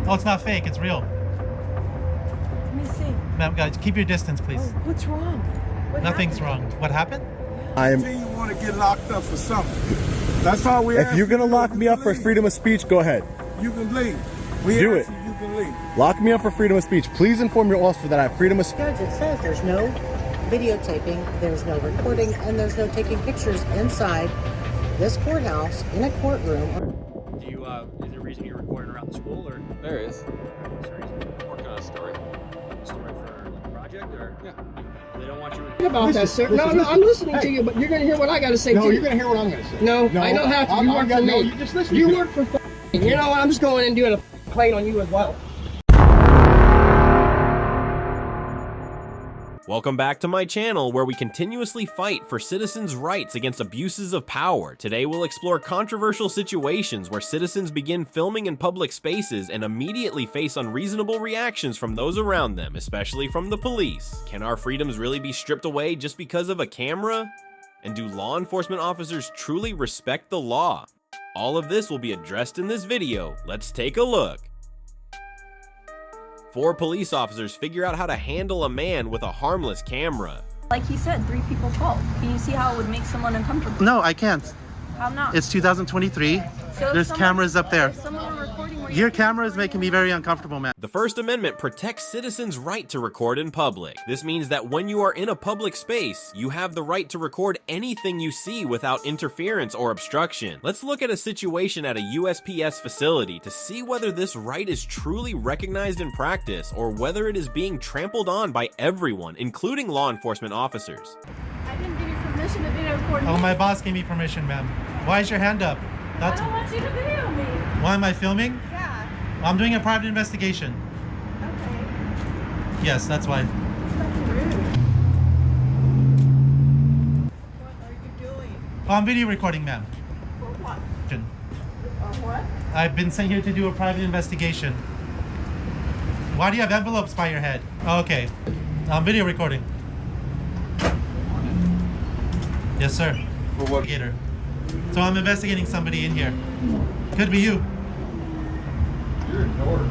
Oh, it's not fake. It's real. Let me see. Ma'am, guys, keep your distance, please. Oh, what's wrong? Nothing's wrong. What happened? You want to get locked up for something. That's all we ask. If you're going to lock me up for freedom of speech, go ahead. You can leave. We Do ask it. You can leave. Lock me up for freedom of speech. Please inform your officer that I have freedom of speech. Judge, it says there's no videotaping, there's no recording, and there's no taking pictures inside this courthouse in a courtroom. Do you, is there a reason you're recording around the school, or? There is. What's the reason? Working on a story. Story for like a project, or? Yeah. They don't want you About that, sir. No, I'm listening to you, but you're gonna hear what I gotta say. No, too. you're gonna hear what I'm gonna say. No, I don't have to. You work for me. No, you just listen. You work for. You know what? I'm just going and doing a plane on you as well. Welcome back to my channel, where we continuously fight for citizens' rights against abuses of power. Today we'll explore controversial situations where citizens begin filming in public spaces and immediately face unreasonable reactions from those around them, especially from the police. Can our freedoms really be stripped away just because of a camera? And do law enforcement officers truly respect the law? All of this will be addressed in this video. Let's take a look. 4 police officers figure out how to handle a man with a harmless camera. Like he said, 3 people fault. Can you see how it would make someone uncomfortable? No, I can't. How not? It's 2023. So There's cameras up there. If someone were recording where Your camera is making me very uncomfortable, man. The First Amendment protects citizens' right to record in public. This means that when you are in a public space, you have the right to record anything you see without interference or obstruction. Let's look at a situation at a USPS facility to see whether this right is truly recognized in practice or whether it is being trampled on by everyone, including law enforcement officers. I didn't give you permission to video record me. Oh, my boss gave me permission, ma'am. Why is your hand up? I don't want you to video me. Why am I filming? Yeah. I'm doing a private investigation. Okay. Yes, that's why. That's rude. What are you doing? Oh, I'm video recording, ma'am. For what? What? I've been sent here to do a private investigation. Why do you have envelopes by your head? Oh, okay. I'm video recording. Yes, sir. For what? Investigator. So I'm investigating somebody in here. Could be you. You're ignored.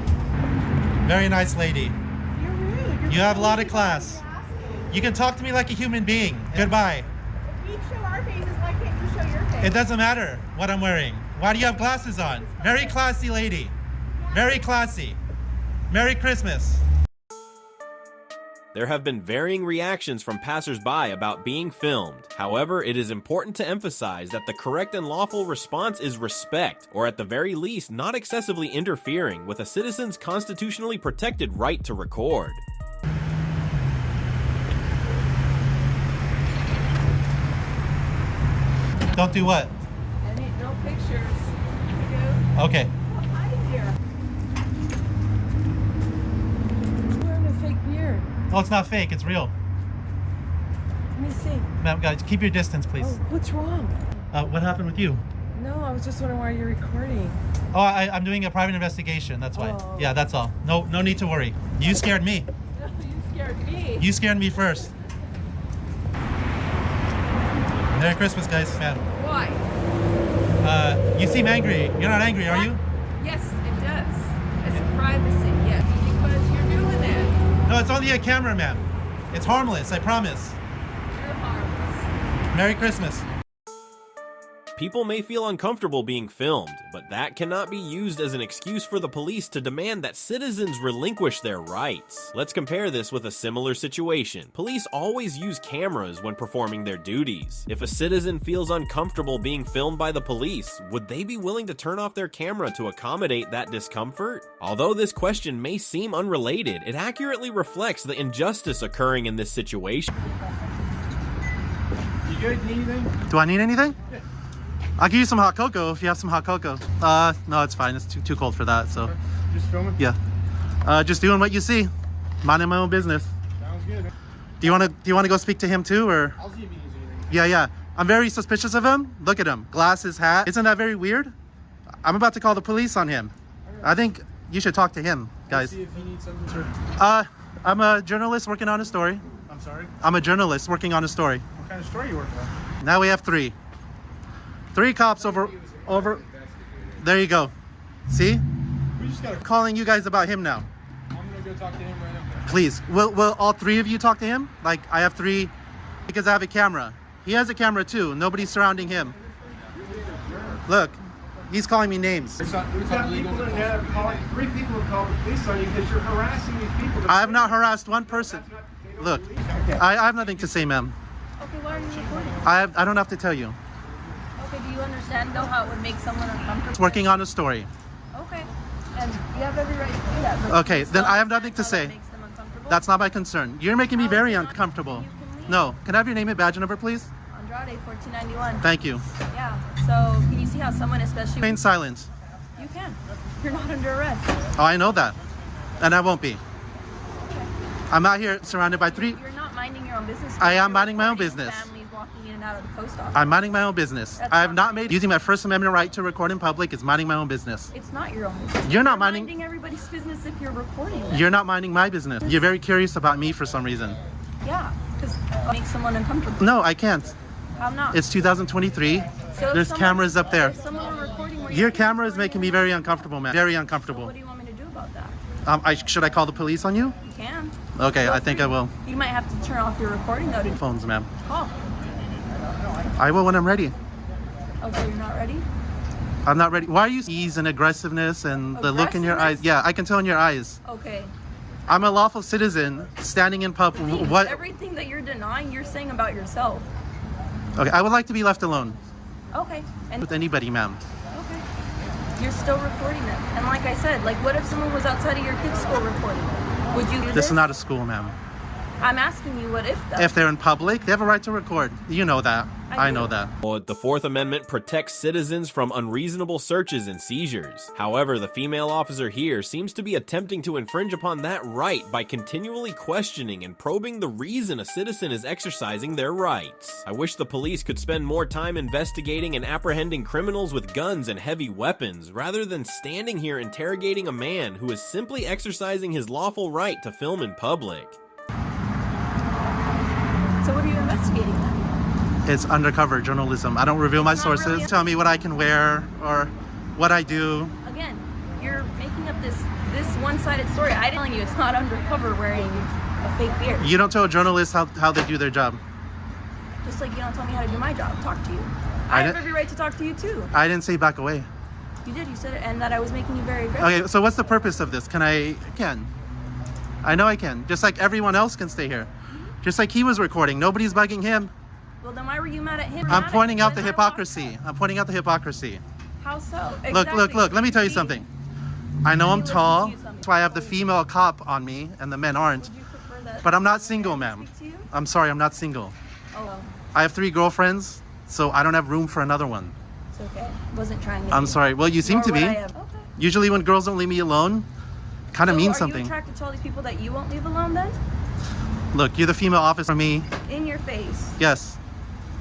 Very nice lady. You're rude. You have a lot of class. You can talk to me like a human being. Goodbye. If we show our faces, why can't you show your face? It doesn't matter what I'm wearing. Why do you have glasses on? Very classy lady. Very classy. Merry Christmas. There have been varying reactions from passersby about being filmed. However, it is important to emphasize that the correct and lawful response is respect, or at the very least, not excessively interfering with a citizen's constitutionally protected right to record. Don't do what? No pictures. Okay. Wearing a fake beard. Oh, it's not fake. It's real. Let me see. Ma'am, guys, keep your distance, please. Oh, what's wrong? What happened with you? No, I was just wondering why you're recording. Oh, I'm doing a private investigation. That's why. Oh. Yeah, that's all. No need to worry. You scared me. No, you scared me. You scared me first. Merry Christmas, guys. Ma'am. Why? You seem angry. You're not angry, are you? Yes, it does. It's privacy, yes. Because you're doing that. No, it's only a camera, ma'am. It's harmless, I promise. You're harmless. Merry Christmas. People may feel uncomfortable being filmed, but that cannot be used as an excuse for the police to demand that citizens relinquish their rights. Let's compare this with a similar situation. Police always use cameras when performing their duties. If a citizen feels uncomfortable being filmed by the police, would they be willing to turn off their camera to accommodate that discomfort? Although this question may seem unrelated, it accurately reflects the injustice occurring in this situation. You guys need anything? Do I need anything? Yeah. I'll give you some hot cocoa if you have some hot cocoa. No, it's fine. It's too cold for that, so. Just filming? Yeah. Just doing what you see. Minding my own business. Sounds good. Do you wanna go speak to him too, or? I'll see if he needs anything. Yeah. I'm very suspicious of him. Look at him. Glasses, hat. Isn't that very weird? I'm about to call the police on him. I think you should talk to him, guys. See if he needs something, sir. I'm a journalist working on a story. I'm sorry? I'm a journalist working on a story. What kind of story you working on? Now we have 3. 3 cops over. There you go. See? We just gotta. Calling you guys about him now. I'm gonna go talk to him right now. Please, will all three of you talk to him? Like, I have three, because I have a camera. He has a camera too. Nobody's surrounding him. Look, he's calling me names. We've got people in there calling, 3 people have called the police on you because you're harassing these people. I have not harassed one person. Look, I have nothing to say, ma'am. Okay, why are you recording? I don't have to tell you. Okay, do you understand though how it would make someone uncomfortable? Working on a story. Okay, and you have every right to do that. But Okay, you then still I have nothing to understand say. how that makes them uncomfortable? That's not my concern. You're making me How is very it not? uncomfortable. You can leave. No, can I have your name and badge number, please? Andrade, 1491. Thank you. Yeah, so can you see how someone especially... Remain silent. You can. You're not under arrest. Oh, I know that. And I won't be. I'm out here surrounded by 3. You're not minding your own business. I am You're minding my own recording business. Families walking in and out of the post office. I'm minding my own business. That's I have not- not made using my First Amendment right to record in public is minding my own business. It's not your own business. You're not minding. minding everybody's business if you're recording them. You're not minding my business. You're very curious about me for some reason. Yeah, because it makes someone uncomfortable. No, I can't. How not? It's 2023. So if There's someone- cameras up there. If someone were recording where Your you're camera is recording making me and very not- uncomfortable, man. Very So uncomfortable. what do you want me to do about that? Should I call the police on you? You can. Okay, Feel I think I free. will. You might have to turn off your recording though to Phones, ma'am. call. I will when I'm ready. Okay, you're not ready? I'm not ready. Why are you ease and aggressiveness and the look in your eyes? Aggressiveness? Yeah, I can tell in your eyes. Okay. I'm a lawful citizen standing in public. Thing is, What? Everything that you're denying, you're saying about yourself. Okay, I would like to be left alone Okay. And with anybody, ma'am. okay. You're still recording them. And like I said, like what if someone was outside of your kid's school recording? Would you do This is not a school, ma'am. I'm asking you what if though? If they're in public, they have a right to record. You know that. I I do. know that. The Fourth Amendment protects citizens from unreasonable searches and seizures. However, the female officer here seems to be attempting to infringe upon that right by continually questioning and probing the reason a citizen is exercising their rights. I wish the police could spend more time investigating and apprehending criminals with guns and heavy weapons, rather than standing here interrogating a man who is simply exercising his lawful right to film in public. So what are you investigating then? It's undercover journalism. I don't reveal my It's not sources. really- Tell me what I can wear or what I do. Again, you're making up this one-sided story. I'm telling you, it's not undercover wearing a fake beard. You don't tell journalists how they do their job. Just like you don't tell me how to do my job. Talk to you. I I have didn't- every right to talk to you too. I didn't say back away. You did. You said it, and that I was making you very aggressive. Okay, so what's the purpose of this? I can. I know I can. Just like everyone else can stay here. Just like he was recording. Nobody's bugging him. Well, then why were you mad at him? I'm pointing out the hypocrisy. I'm pointing out the hypocrisy. How so? Look, look. Let me tell you See, something. I know Let I'm me listen tall. to you something. That's why I have the female cop on me and the men aren't. Would you prefer that But I'm not single, ma'am. speak to you? I'm sorry, I'm not single. Oh, well, I have 3 girlfriends, so I don't have room for another one. it's okay. Wasn't trying to. I'm be. sorry. Well, you seem Nor to would be. I have. Okay. Usually when girls don't leave me alone, kind of So means Are something. you attracted to all these people that you won't leave alone then? Look, you're the female officer for me. In your face. Yes.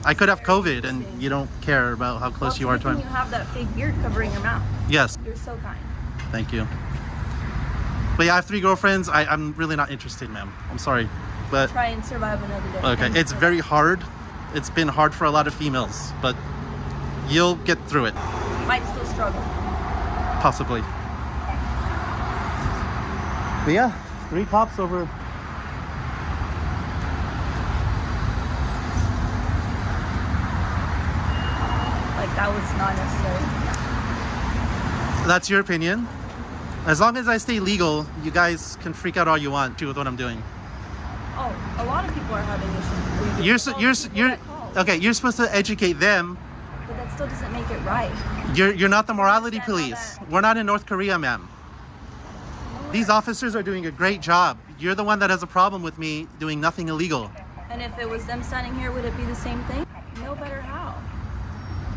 I could have COVID and you don't care about how close you are to You me. have that fake beard covering your mouth. Yes. You're so kind. Thank you. But yeah, I have 3 girlfriends. I'm really not interested, ma'am. I'm sorry. But Try and survive another day. okay, Thank you it's for very hard. It's been hard for a lot of females, but you'll get through it, that. Might still struggle. possibly. But yeah, 3 cops over. Like that was not necessary. That's your opinion. As long as I stay legal, you guys can freak out all you want with what I'm doing. Oh, a lot of people are having issues. You're okay. You're supposed to educate them. But that still doesn't make it right. You're not the morality understand how police. that- We're not in North Korea, ma'am. These officers are doing a great job. You're the one that has a problem with me doing nothing illegal. And if it was them standing here, would it be the same thing? No better how.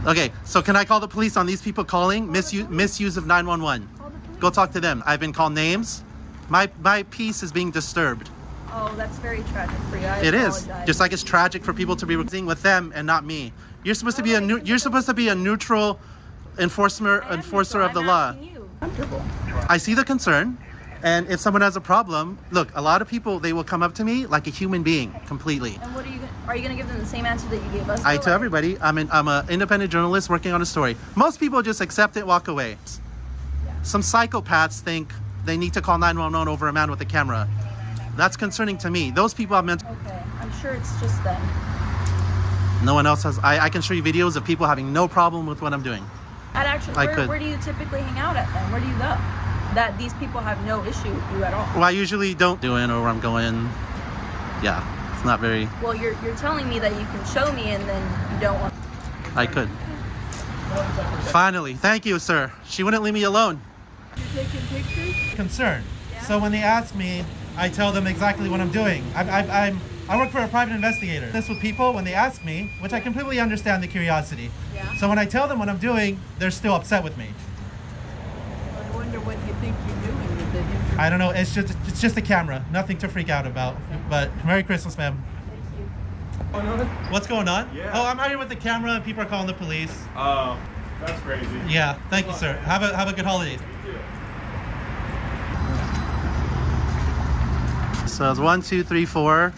Okay, so can I call the police on these people calling misuse of 911? Call the police. Go talk to them. I've been called names. My peace is being disturbed. Oh, that's very tragic for you. I It is. apologize. Just like it's tragic for people to be working with them and not me. You're supposed to be a neutral enforcer I am of neutral. the I'm law. asking you. Comfortable. I see the concern, and if someone has a problem, look, a lot of people, they will come up to me like a human being completely. And what are you going to give them the same answer that you gave us? I though? tell everybody, I'm an independent journalist working on a story. Most people just accept it, walk away. some psychopaths think they need to call 911 over a man with a camera. That's concerning to me. Those people have mental. Okay, I'm sure it's just them. No one else has. I can show you videos of people having no problem with what I'm doing. I'd actually, where do you typically hang out at then? Where do you go? That these people have no issue with you at all. Well, I usually don't do it, or where I'm going. Yeah, it's not very. Well, you're telling me that you can show me, and then you don't want. I could. Finally, thank you, sir. She wouldn't leave me alone. You're taking pictures? Concerned. So when they ask me, I tell them exactly what I'm doing. I work for a private investigator. This with people when they ask me, which I completely understand the curiosity. Yeah. So when I tell them what I'm doing, they're still upset with me. I wonder what you think you're doing with the information. I don't know. It's just a camera. Nothing to freak out about. But Merry Christmas, ma'am. What's going on? Yeah. Oh, I'm out here with the camera and people are calling the police. Oh, that's crazy. Yeah. Thank you, sir. Have a good holiday. So it's 1, 2, 3, 4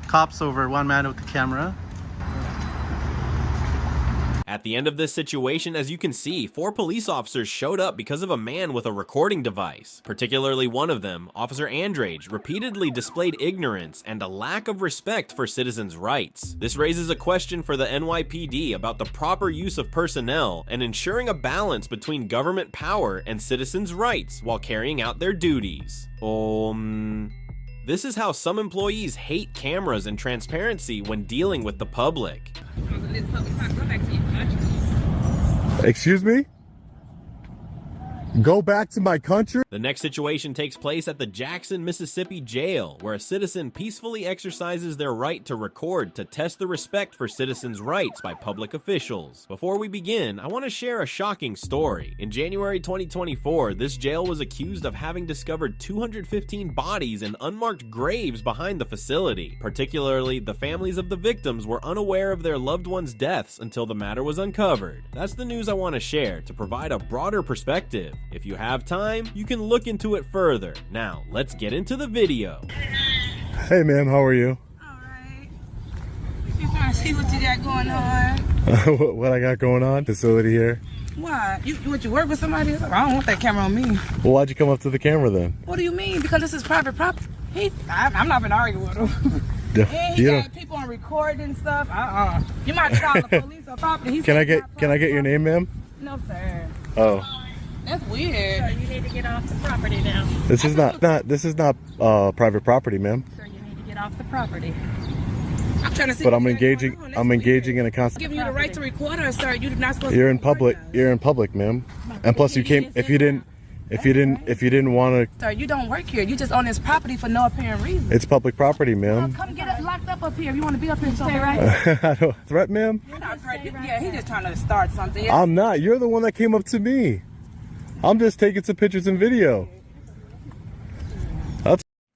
cops over one man with the camera. At the end of this situation, as you can see, 4 police officers showed up because of a man with a recording device. Particularly one of them, Officer Andrade, repeatedly displayed ignorance and a lack of respect for citizens' rights. This raises a question for the NYPD about the proper use of personnel and ensuring a balance between government power and citizens' rights while carrying out their duties. This is how some employees hate cameras and transparency when dealing with the public. Excuse me? Go back to my country? The next situation takes place at the Jackson, Mississippi jail, where a citizen peacefully exercises their right to record to test the respect for citizens' rights by public officials. Before we begin, I want to share a shocking story. In January 2024, this jail was accused of having discovered 215 bodies in unmarked graves behind the facility. Particularly, the families of the victims were unaware of their loved ones' deaths until the matter was uncovered. That's the news I want to share to provide a broader perspective. If you have time, you can look into it further. Now, let's get into the video. Hey, ma'am, how are you? Alright. You trying to see what you got going on? What I got going on? Facility here. Why? You work with somebody? I don't want that camera on me. Well, why'd you come up to the camera then? What do you mean? Because this is private property. I'm not gonna argue with him. And he got people on recording and stuff. You might call the police or property. Can I get your name, ma'am? No, sir. Oh. That's weird. So you need to get off the property now. This is not private property, ma'am. So you need to get off the property. I'm trying to see. But I'm engaging in a constant. Giving you the right to record us, sir. You're not supposed to. You're in public, ma'am. And plus you came if you didn't want to. Sir, you don't work here. You just own this property for no apparent reason. It's public property, ma'am. Come get it locked up here. If you want to be up here, stay right. I don't threat, ma'am. Yeah, he's just trying to start something. I'm not. You're the one that came up to me. I'm just taking some pictures and video.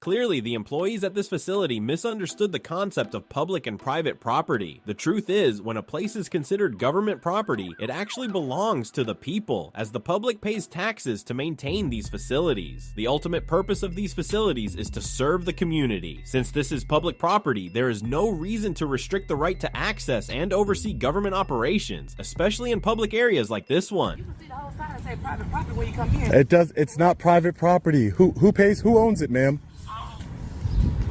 Clearly, the employees at this facility misunderstood the concept of public and private property. The truth is, when a place is considered government property, it actually belongs to the people, as the public pays taxes to maintain these facilities. The ultimate purpose of these facilities is to serve the community. Since this is public property, there is no reason to restrict the right to access and oversee government operations, especially in public areas like this one. You can see the whole sign and say private property when you come here. It's not private property. Who owns it, ma'am?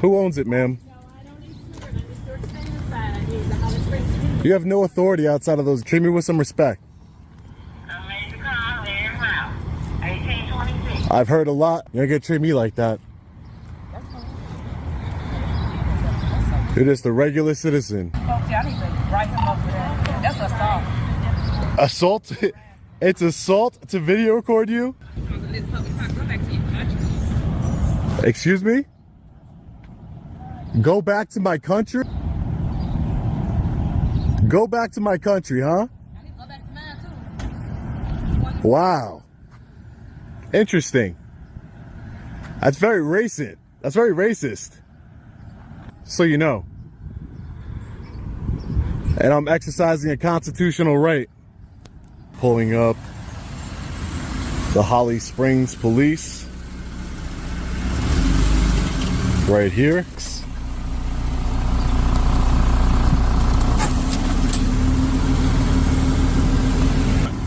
Who owns it, ma'am? You have no authority outside of those. Treat me with some respect. I've heard a lot. You're gonna treat me like that. You're just a regular citizen. Okay, I need to write him up for that. That's assault. Assault? It's assault to video record you? Excuse me? Go back to my country? Go back to my country, huh? Wow. Interesting. That's very racist. That's very racist. So you know. And I'm exercising a constitutional right. Pulling up the Holly Springs Police. Right here.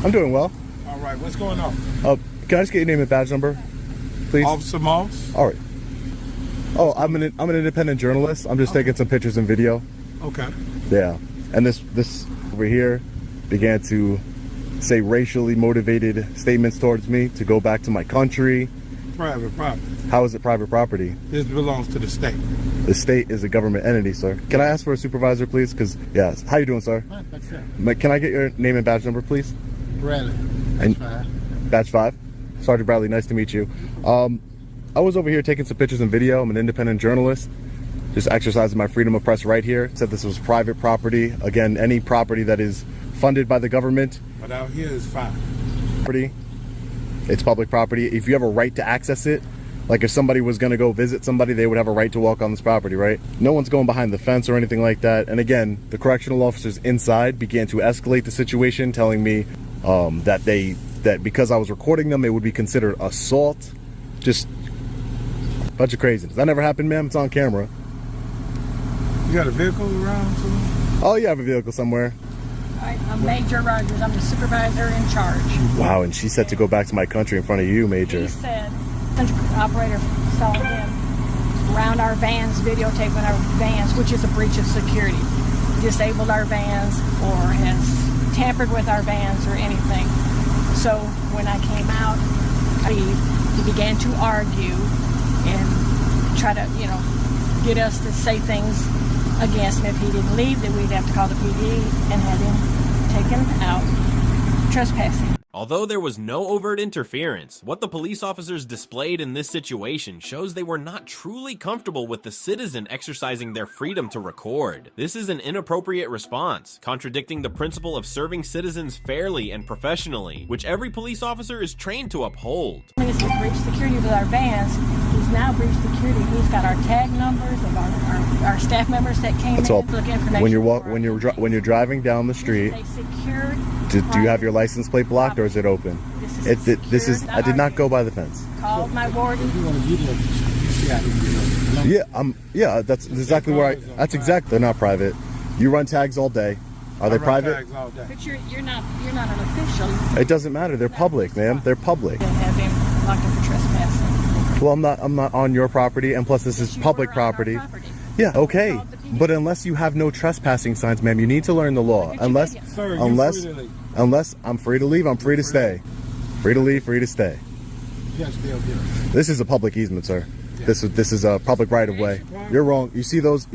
I'm doing well. All right, what's going on? Can I just get your name and badge number, please? Officer Moss. All right. Oh, I'm an independent journalist. I'm just taking some pictures and video. Okay. Yeah. And this over here began to say racially motivated statements towards me to go back to my country. Private property. How is it private property? This belongs to the state. The state is a government entity, sir. Can I ask for a supervisor, please? Because, yes. How you doing, sir? Can I get your name and badge number, please? Bradley. Badge 5. Sergeant Bradley, nice to meet you. I was over here taking some pictures and video. I'm an independent journalist. Just exercising my freedom of press right here. Said this was private property. Again, any property that is funded by the government. But out here is fine. It's public property. If you have a right to access it, like if somebody was going to go visit somebody, they would have a right to walk on this property, right? No one's going behind the fence or anything like that. And again, the correctional officers inside began to escalate the situation, telling me that because I was recording them, it would be considered assault. Just a bunch of craziness. That never happened, ma'am. It's on camera. You got a vehicle around somewhere? Oh, you have a vehicle somewhere. I'm Major Rogers. I'm the supervisor in charge. Wow, and she said to go back to my country in front of you, Major. He said, operator saw him around our vans, videotaping our vans, which is a breach of security. Disabled our vans or has tampered with our vans or anything. So when I came out, he began to argue and try to, get us to say things against him. If he didn't leave, then we'd have to call the PD and have him taken out trespassing. Although there was no overt interference, what the police officers displayed in this situation shows they were not truly comfortable with the citizen exercising their freedom to record. This is an inappropriate response, contradicting the principle of serving citizens fairly and professionally, which every police officer is trained to uphold. He's breached security with our vans. He's now breached security. He's got our tag numbers of our staff members that came That's in. all. Look information When you're driving down the street, They secured. do you have your license plate blocked or is it open? This is. I did not go by the fence. Called my warden. Yeah, that's exactly where that's exactly. They're not private. You run tags all day. Are they private? Tags all day. But you're not an official. It doesn't matter. They're public, ma'am. They're public. They'll have him locked up for trespassing. Well, I'm not on your property, and plus this is public property. Yeah, okay. But unless you have no trespassing signs, ma'am, you need to learn the law. Unless I'm free to leave, I'm free to stay. Free to leave, free to stay. This is a public easement, sir. This is a public right of way. You're wrong. You see those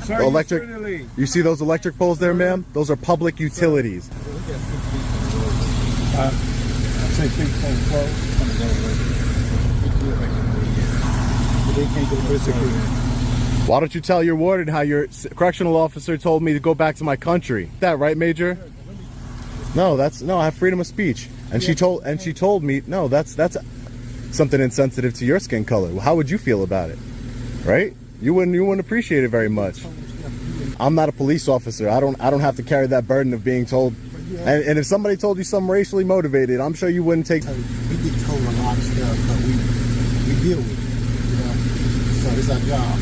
electric electric poles there, ma'am? Those are public utilities. Why don't you tell your warden how your correctional officer told me to go back to my country? That right, Major? No, I have freedom of speech. And she told me, no, that's something insensitive to your skin color. Well, how would you feel about it? Right? You wouldn't appreciate it very much. I'm not a police officer. I don't have to carry that burden of being told. And if somebody told you something racially motivated, I'm sure you wouldn't take. We get told a lot of stuff, but we deal with it. So it's our job.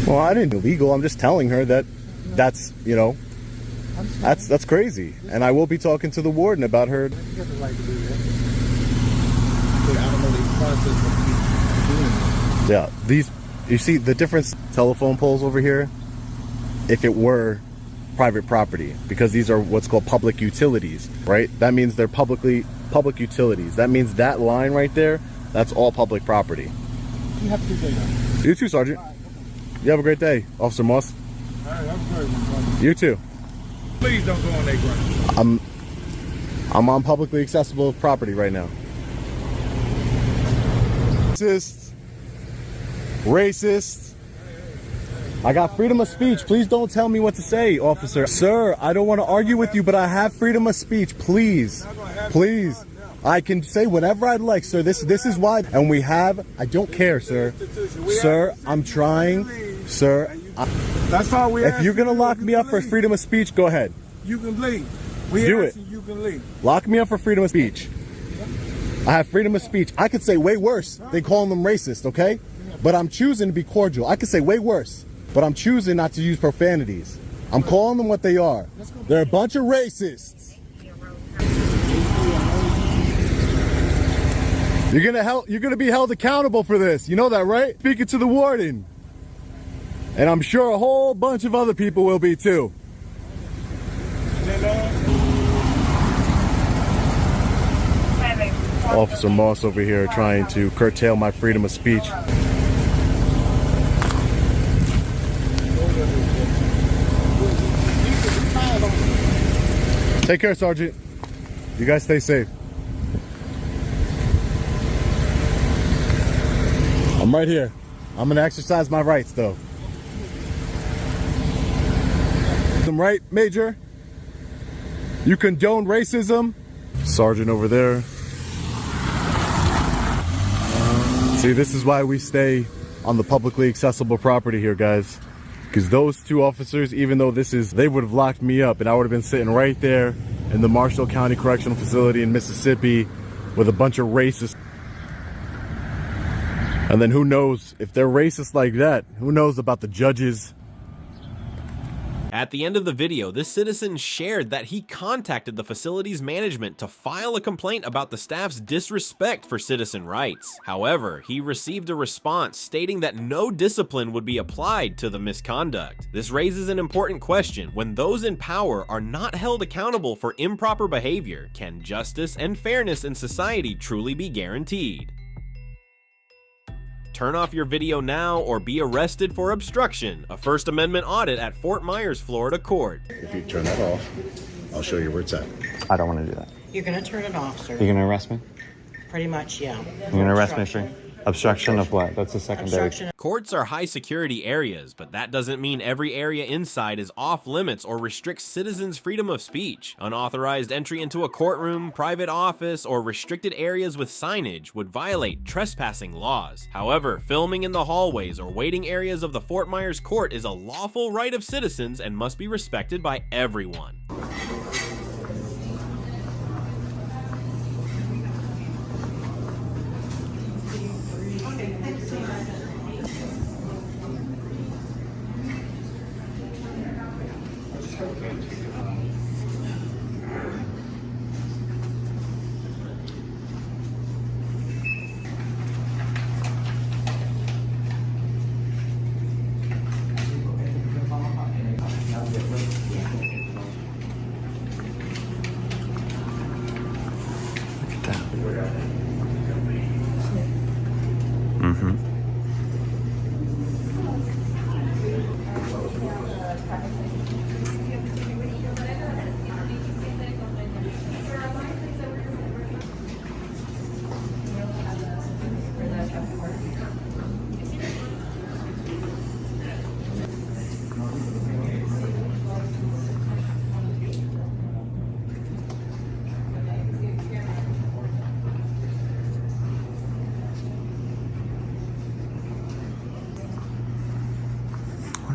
Well, I didn't illegal. I'm just telling her that's that's crazy. And I will be talking to the warden about her. You have the right to do that. But I don't know the process of doing it. Yeah, you see the difference. Telephone poles over here, if it were private property, because these are what's called public utilities, right? That means they're public utilities. That means that line right there, that's all public property. You have to do that. You too, Sergeant. You have a great day, Officer Moss. All right, I'm great, my brother. You too. Please don't go on their ground. I'm on publicly accessible property right now. Racist. I got freedom of speech. Please don't tell me what to say, officer. Sir, I don't want to argue with you, but I have freedom of speech. Please. Please. I can say whatever I'd like, sir. This is why. And we have, I don't care, sir. Sir, I'm trying. Sir, That's all we if you're going to lock me up for freedom of speech, go ahead. You can leave. Do it. You can leave. Lock me up for freedom of speech. I have freedom of speech. I could say way worse than calling them racist, okay? But I'm choosing to be cordial. I could say way worse, but I'm choosing not to use profanities. I'm calling them what they are. They're a bunch of racists. You're gonna be held accountable for this. You know that, right? Speaking to the warden. And I'm sure a whole bunch of other people will be too. Officer Moss over here trying to curtail my freedom of speech. Take care, Sergeant. You guys stay safe. I'm right here. I'm gonna exercise my rights though. I'm right, Major? You condone racism? Sergeant over there. See, this is why we stay on the publicly accessible property here, guys. Because those two officers, even though they would have locked me up and I would have been sitting right there in the Marshall County Correctional Facility in Mississippi with a bunch of racists. And then who knows, if they're racist like that, who knows about the judges? At the end of the video, this citizen shared that he contacted the facility's management to file a complaint about the staff's disrespect for citizen rights. However, he received a response stating that no discipline would be applied to the misconduct. This raises an important question. When those in power are not held accountable for improper behavior, can justice and fairness in society truly be guaranteed? Turn off your video now or be arrested for obstruction. A First Amendment audit at Fort Myers, Florida court. If you turn that off, I'll show you where it's at. I don't want to do that. You're going to turn it off, sir. You're going to arrest me? Pretty much, yeah. You're going to arrest me for obstruction of what? That's a secondary. Courts are high security areas, but that doesn't mean every area inside is off limits or restricts citizens' freedom of speech. Unauthorized entry into a courtroom, private office, or restricted areas with signage would violate trespassing laws. However, filming in the hallways or waiting areas of the Fort Myers court is a lawful right of citizens and must be respected by everyone.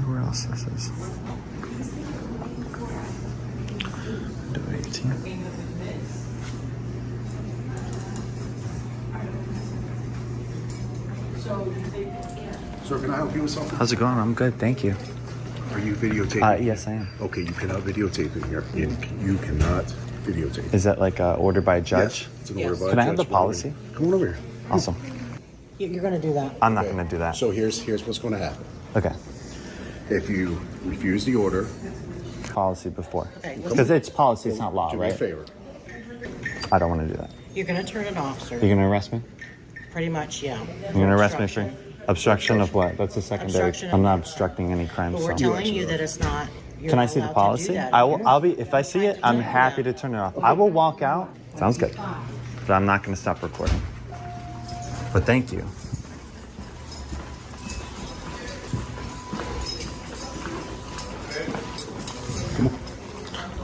Where else this is? Window 18. Sir, can I help you with something? How's it going? I'm good, thank you. Are you videotaping? Yes, I am. Okay, you cannot videotape in here. You cannot videotape. Is that like ordered by a judge? Yes, it's an order by a Can I judge. have the policy? Come on over here. Awesome. You're going to do that. I'm not going to do that. So here's what's going to happen. Okay. If you refuse the order, policy before. Because it's policy, it's not law, do me a right? favor. I don't want to do that. You're going to turn it off, sir. You're going to arrest me? Pretty much, yeah. You're going to arrest me for obstruction of what? That's a secondary. I'm not obstructing any crime. But we're telling you that it's not. Can I see the policy? I'll be, if I see it, I'm happy to turn it off. I will walk out. Sounds good. But I'm not going to stop recording. But thank you.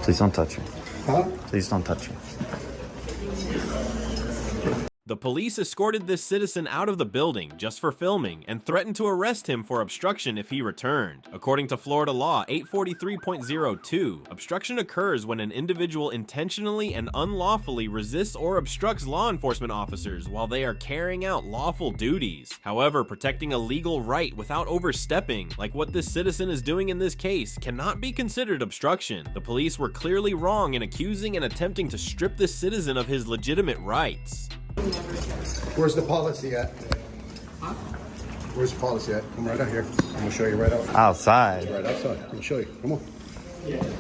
Please don't touch me. Huh? Please don't touch me. The police escorted this citizen out of the building just for filming and threatened to arrest him for obstruction if he returned. According to Florida law 843.02, obstruction occurs when an individual intentionally and unlawfully resists or obstructs law enforcement officers while they are carrying out lawful duties. However, protecting a legal right without overstepping, like what this citizen is doing in this case, cannot be considered obstruction. The police were clearly wrong in accusing and attempting to strip this citizen of his legitimate rights. Where's the policy at? Where's the policy at? Come right out here. I'm gonna show you right out. Outside. Right outside. Let me show you. Come on.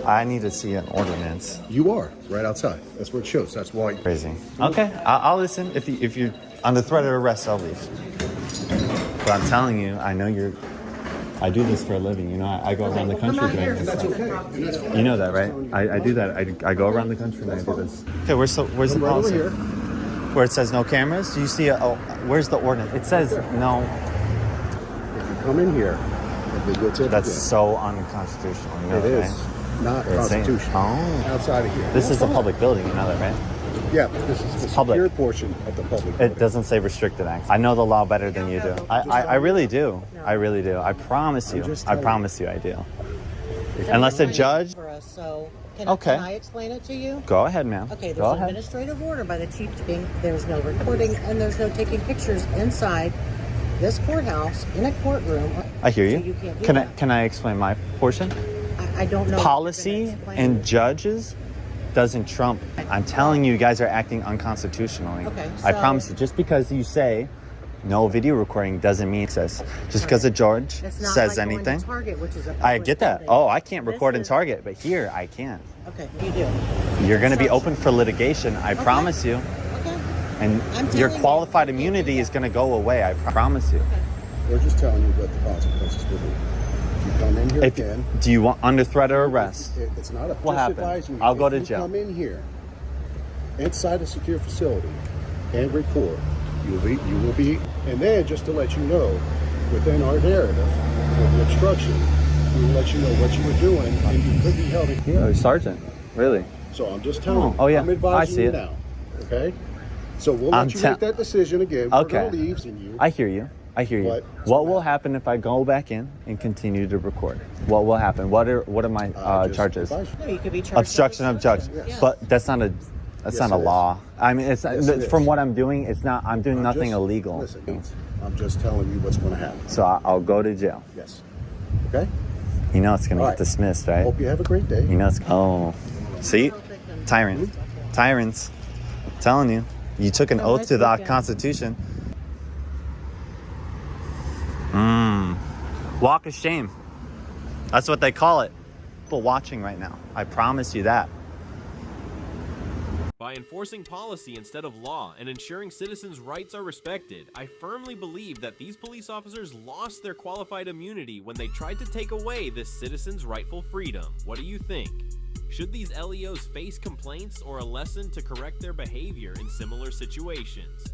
I need to see an ordinance. You are right outside. That's what it shows. That's why. Crazy. Okay, I'll listen. If you're under threat of arrest, I'll leave. But I'm telling you, I know you're. I do this for a living. You know, I go around the country doing this. That's okay. You know that, right? I do that. I go around the country and I do this. Okay, where's the Right over policy? here. Where it says no cameras? Do you see? Where's the ordinance? It says no. If you come in here, the videotape That's again. so unconstitutional. You know It that, is right? not They're saying- constitutional. Oh. Outside of here. This is a public building. You know that, right? Yeah, but this is the public. secured portion of the public. It building. doesn't say restricted access. I know the law better than you do. I really do. I really do. I promise you. I promise you I do. Unless a judge. For us, so Okay. can I explain it to you? Go ahead, ma'am. Okay, Go there's an ahead. administrative order by the chief being there's no recording and there's no taking pictures inside this courthouse in a courtroom. I hear So you. you can't do Can that. I explain my portion? I don't know. if you're Policy gonna explain and it. judges doesn't trump. I'm telling you, you guys are acting unconstitutionally. Okay, I so- promise you. Just because you say no video recording doesn't mean access. Just because a judge It's not says like going to anything. Target, which is a I public get that. building. Oh, I can't This record in is- Target, but here I can. Okay, you do. You're going to be open for litigation. I promise you. Okay. And I'm your telling you, qualified you can't immunity do is that. going to go away. I promise you. We're just telling you what the consequences will be. If you come in here If, again, do you want under threat or arrest? it's not a. What just happened? advising you, I'll go if to you jail. Come in here, inside a secure facility, and record. You will be, and then just to let you know, within our narrative for the obstruction, we will let you know what you were doing, and you could be held. Oh, Sergeant. Really? So I'm just telling you. Oh, yeah. I'm advising I see you it. now. Okay. So we'll I'm let you te- make that decision again. We're Okay. gonna leave and you. I hear you. I hear you. What? What will happen if I go back in and continue to record? What will happen? What are my Just charges? advise you. No, you could be charged with Obstruction of judge. Yes. But that's not a Yes, not a it is. law. I mean, it's Yes, it from is. what I'm doing. It's not. I'm doing I'm nothing just- illegal. Listen, I'm just telling you what's going to happen. So I'll go to jail. Yes. Okay. You know it's gonna All get right. dismissed, right? Hope you have a great day. You know it's. Oh, see, tyrants. I'm telling you, you took an Have a oath nice to the weekend. Constitution. Walk of shame. That's what they call it. People watching right now. I promise you that. By enforcing policy instead of law and ensuring citizens' rights are respected, I firmly believe that these police officers lost their qualified immunity when they tried to take away this citizen's rightful freedom. What do you think? Should these LEOs face complaints or a lesson to correct their behavior in similar situations?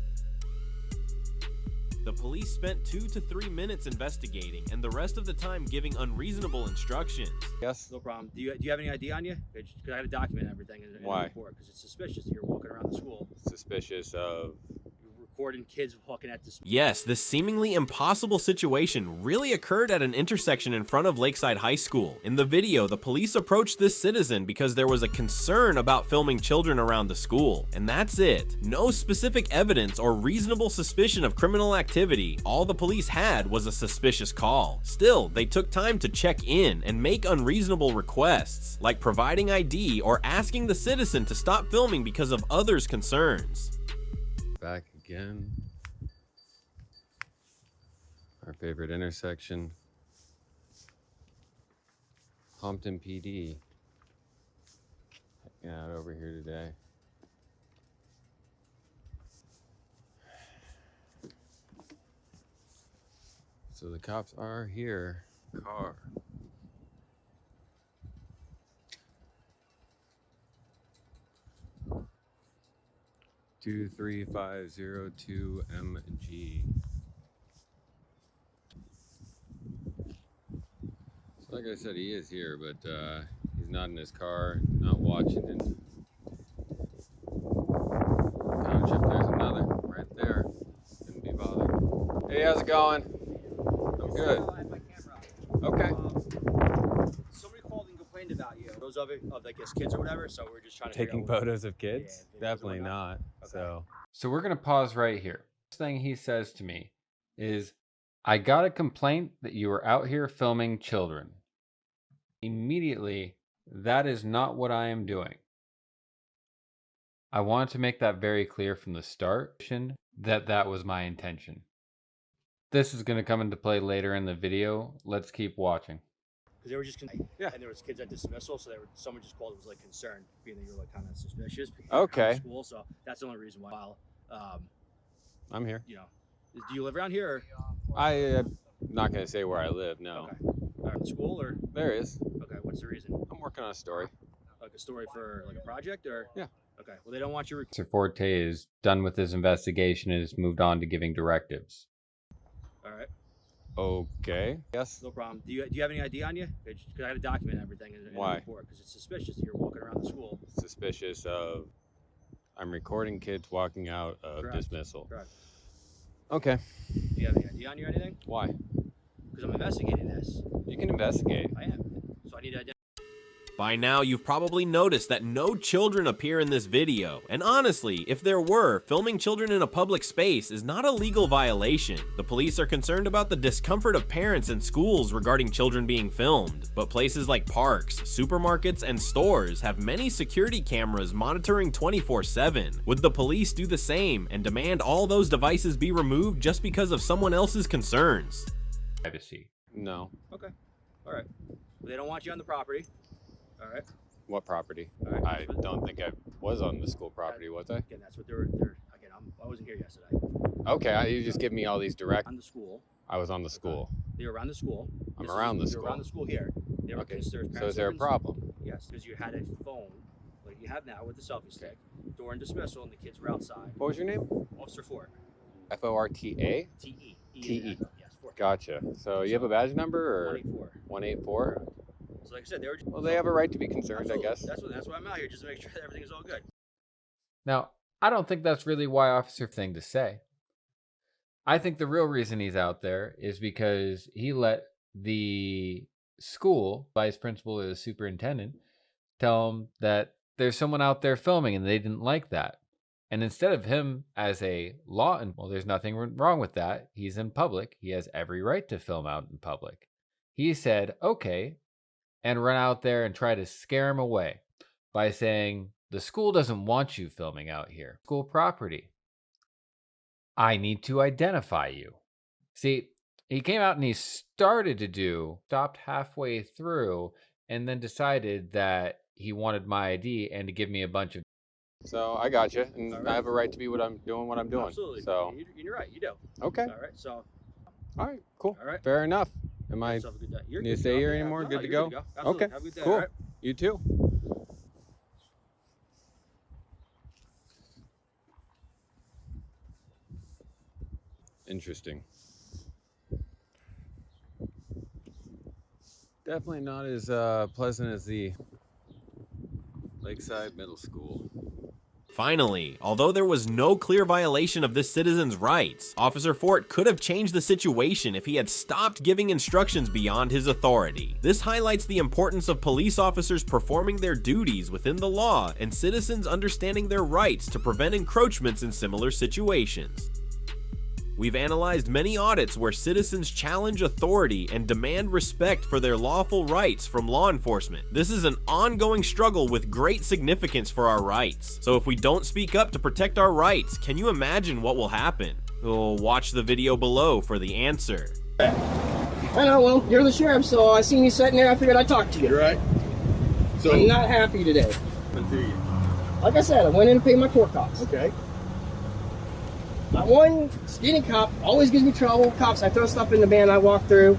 The police spent 2 to 3 minutes investigating and the rest of the time giving unreasonable instructions. Yes. No problem. Do you have any ID on you? Because I got to document everything in the Why? report because it's suspicious that you're walking around the school. Suspicious of. You're recording kids walking at the school. Yes, this seemingly impossible situation really occurred at an intersection in front of Lakeside High School. In the video, the police approached this citizen because there was a concern about filming children around the school. And that's it. No specific evidence or reasonable suspicion of criminal activity. All the police had was a suspicious call. Still, they took time to check in and make unreasonable requests, like providing ID or asking the citizen to stop filming because of others' concerns. Back again. Our favorite intersection. Compton PD. Hanging out over here today. So the cops are here. Car. Two 3502 MG. So like I said, he is here, but he's not in his car, not watching it. Township, there's another right there. Couldn't be bothered. Hey, how's it going? I'm good. Okay. Somebody called and complained about you. Those of like his kids or whatever. So we're just trying to Taking figure out photos of kids? Yeah, videos Definitely and not. whatnot. So we're gonna pause right here. First thing he says to me is, "I got a complaint that you were out here filming children." Immediately, that is not what I am doing. I wanted to make that very clear from the start that that was my intention. This is going to come into play later in the video. Let's keep watching. Because they were just, yeah, and there was kids at dismissal, so someone just called it was like concerned, being that you were like kind of suspicious. Okay. School, so that's the only reason why. I'm here. You know, do you live around here? Or? I'm not going to say where I live, no. Okay. School or? There is. Okay, what's the reason? I'm working on a story. Like a story for like a project or? Yeah. Okay, well they don't want you. Officer Forte is done with his investigation and has moved on to giving directives. All right. Okay. Yes. No problem. Do you have any ID on you? Because I got to document everything in the report because it's suspicious that you're walking around the school. Suspicious of I'm recording kids walking out of Correct. dismissal. Correct. Okay. Do you have any ID on you or anything? Why? Because I'm investigating this. You can investigate. I am. So I need to identify. By now, you've probably noticed that no children appear in this video, and honestly, if there were, filming children in a public space is not a legal violation. The police are concerned about the discomfort of parents and schools regarding children being filmed, but places like parks, supermarkets, and stores have many security cameras monitoring 24/7. Would the police do the same and demand all those devices be removed just because of someone else's concerns? Privacy. No. Okay. All right. Well, they don't want you on the property. All right. What property? All right. I don't think I was on the school property, was I? Again, that's what they're again, I wasn't here yesterday. Okay, you just give me all these direct. On the school. I was on the school. They were around the school. I'm around the school. You're around the school here. They were Okay. so is there a problem? Yes, because you had a phone, like you have now with the selfie stick, during dismissal, and the kids were outside. What was your name? Officer Fort. F-O-R-T-A? T-E. T-E. Yes, Fort. Gotcha. So you have a badge number or? 184. 184? So like I said, they were. Well, they have a right to be concerned, Absolutely. I guess. That's why I'm out here, just to make sure that everything is all good. Now, I don't think that's really why Officer thing to say. I think the real reason he's out there is because he let the school vice principal or the superintendent tell him that there's someone out there filming and they didn't like that. And instead of him as a well, there's nothing wrong with that. He's in public. He has every right to film out in public. He said, okay, and run out there and try to scare him away by saying, the school doesn't want you filming out here. School property. I need to identify you. See, he came out and he stopped halfway through, and then decided that he wanted my ID and to give me a bunch of. So I got you, and right. I have a right to be what I'm doing. Absolutely. So you're right. You do. Okay. All right. So. All right. Cool. All right. Fair enough. Am I? Have a good day. Need to stay here anymore? No, good to go. Good to go. Okay. Have a good day. Cool. All right. You too. Interesting. Definitely not as pleasant as the Lakeside Middle School. Finally, although there was no clear violation of this citizen's rights, Officer Fort could have changed the situation if he had stopped giving instructions beyond his authority. This highlights the importance of police officers performing their duties within the law and citizens understanding their rights to prevent encroachments in similar situations. We've analyzed many audits where citizens challenge authority and demand respect for their lawful rights from law enforcement. This is an ongoing struggle with great significance for our rights. So if we don't speak up to protect our rights, can you imagine what will happen? We'll watch the video below for the answer. I know, well, you're the sheriff, so I seen you sitting there, I figured I'd talk to you. You're right. So I'm not happy today. What do you? Like I said, I went in to pay my court costs. Okay. One skinny cop always gives me trouble. Cops, I throw stuff in the van I walk through.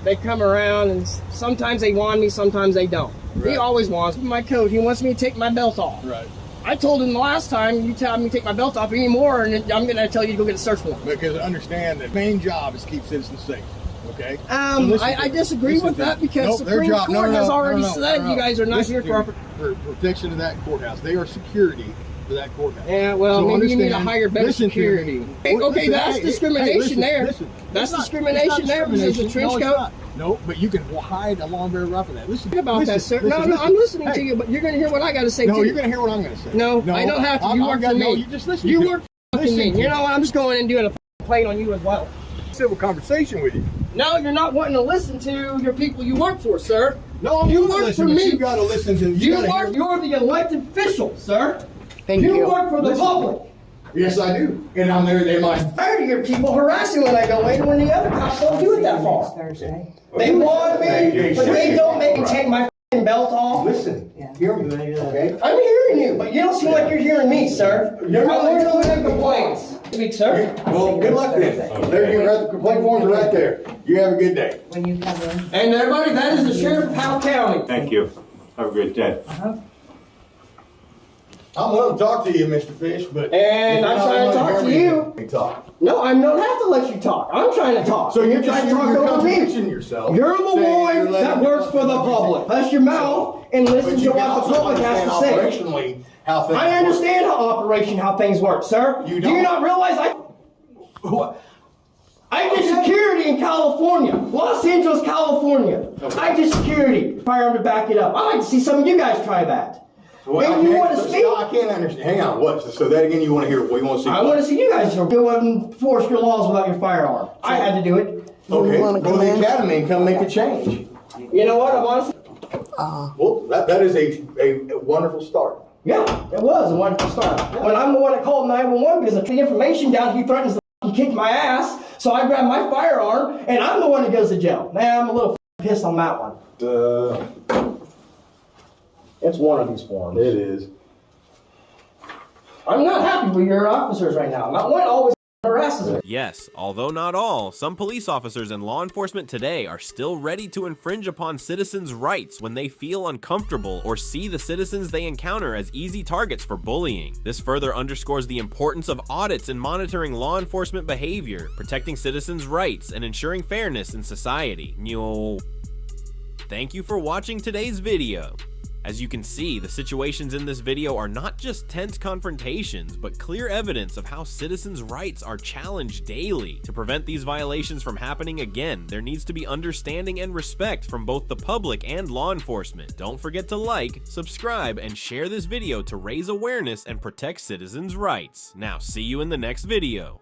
They come around and sometimes they want me, sometimes they don't. Right. He always wants me. My coat, he wants me to take my belt off. Right. I told him the last time, you tell me to take my belt off anymore, and I'm going to tell you to go get a search warrant. Because understand that the main job is to keep citizens safe. Okay. I disagree with that because Supreme Court has already said you guys are not here for protection of that courthouse. They are security for that courthouse. Yeah, well, so maybe you need to hire better security. Okay, that's discrimination there. That's discrimination there because there's a trench coat. No, but you can hide a long very rough of that. Listen about that, sir. No, I'm listening to you, but you're going to hear what I got to say. No, you're going to hear what I'm going to say. No, I don't have to. You work for me. No, you just listen. You work for me. You know what? I'm just going and doing a complaint on you as well. Civil conversation with you. No, you're not wanting to listen to your people you work for, sir. No, you work for me. You got to listen to. You're the elected official, sir. Thank You you. work for the public. Yes, I do. And I'm there, they might. I hear people harassing when I go in when the other cops don't do it that far. Thursday. They want me, but they don't make me take my f***ing belt off. Listen, hear me, okay? I'm hearing you, but you don't seem like you're hearing me, sir. I'm working on the complaints. Speak, sir. Well, good luck then. There you go, the complaint forms are right there. You have a good day. When you come in. And everybody, that is the sheriff of Powell County. Thank you. Have a great day. I'm willing to talk to you, Mr. Fish, but. And I'm trying to talk to you. Talk. No, I don't have to let you talk. I'm trying to talk. So you're trying to talk over me. Yourself. You're the one that works for the public. Hush your mouth and listen to what the public has to say. Operationally, how things I understand how things work, sir. You Do you don't. not realize I did security in California, Los Angeles, California. I did security. Firearm to back it up. I'd like to see some of you guys try that. Well, Maybe you want to speak? I can't understand. Hang on. What? So that again, you want to hear? What you want to see? I want to see you guys go and enforce your laws without your firearm. I had to do it. Okay. Go to the academy and come make a change. You know what? I'm honestly. Well, that is a wonderful start. Yeah, it was a wonderful start. When I'm the one that called 911 because the information down, he threatens to kick my ass. So I grab my firearm and I'm the one that goes to jail. Man, I'm a little pissed on that one. It's one of these forms. It is. I'm not happy with your officers right now. My one always harasses me. Yes, although not all, some police officers and law enforcement today are still ready to infringe upon citizens' rights when they feel uncomfortable or see the citizens they encounter as easy targets for bullying. This further underscores the importance of audits in monitoring law enforcement behavior, protecting citizens' rights, and ensuring fairness in society. Thank you for watching today's video. As you can see, the situations in this video are not just tense confrontations, but clear evidence of how citizens' rights are challenged daily. To prevent these violations from happening again, there needs to be understanding and respect from both the public and law enforcement. Don't forget to like, subscribe, and share this video to raise awareness and protect citizens' rights. Now, see you in the next video.